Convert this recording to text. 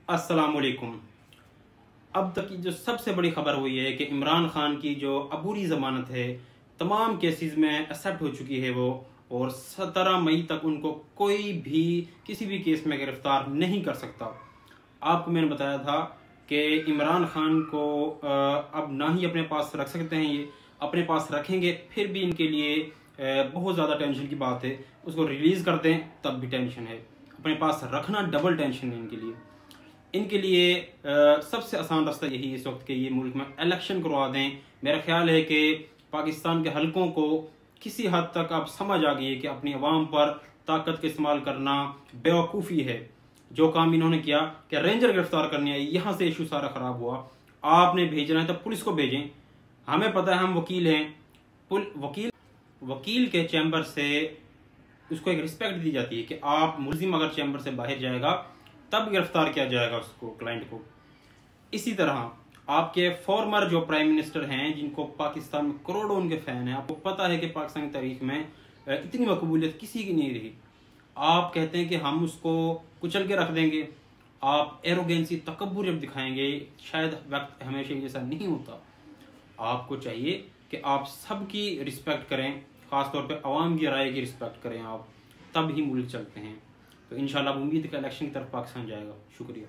अस्सलामुअलैकुम। अब तक की जो सबसे बड़ी खबर हुई है कि इमरान खान की जो अबूरी ज़मानत है तमाम केसेस में एक्सेप्ट हो चुकी है वो, और 17 मई तक उनको कोई भी किसी भी केस में गिरफ्तार नहीं कर सकता। आपको मैंने बताया था कि इमरान खान को अब ना ही अपने पास रख सकते हैं, ये अपने पास रखेंगे फिर भी इनके लिए बहुत ज़्यादा टेंशन की बात है। उसको रिलीज़ कर दें तब भी टेंशन है, अपने पास रखना डबल टेंशन है इनके लिए। इनके लिए सबसे आसान रास्ता यही है इस वक्त के ये मुल्क में इलेक्शन करवा दें। मेरा ख्याल है कि पाकिस्तान के हलकों को किसी हद तक अब समझ आ गई है कि अपनी आवाम पर ताकत का इस्तेमाल करना बेवकूफ़ी है। जो काम इन्होंने किया कि रेंजर गिरफ्तार करने आई, यहाँ से इशू सारा खराब हुआ। आपने भेजना है तो पुलिस को भेजें। हमें पता है हम वकील हैं, वकील के चैम्बर से उसको एक रिस्पेक्ट दी जाती है कि आप मुलजिम अगर चैम्बर से बाहर जाएगा तब गिरफ्तार किया जाएगा उसको, क्लाइंट को। इसी तरह आपके फॉर्मर जो प्राइम मिनिस्टर हैं जिनको पाकिस्तान में करोड़ों उनके फैन हैं, आपको पता है कि पाकिस्तान की तारीख में इतनी मकबूलियत किसी की नहीं रही। आप कहते हैं कि हम उसको कुचल के रख देंगे। आप एरोगेंसी तकब्बुर जब दिखाएंगे, शायद वक्त हमेशा जैसा नहीं होता। आपको चाहिए कि आप सबकी रिस्पेक्ट करें, खासतौर पे अवाम की राय की रिस्पेक्ट करें आप, तब ही मुल्क चलते हैं। तो इंशाल्लाह उम्मीद है कि इलेक्शन की तरफ पाकिस्तान जाएगा। शुक्रिया।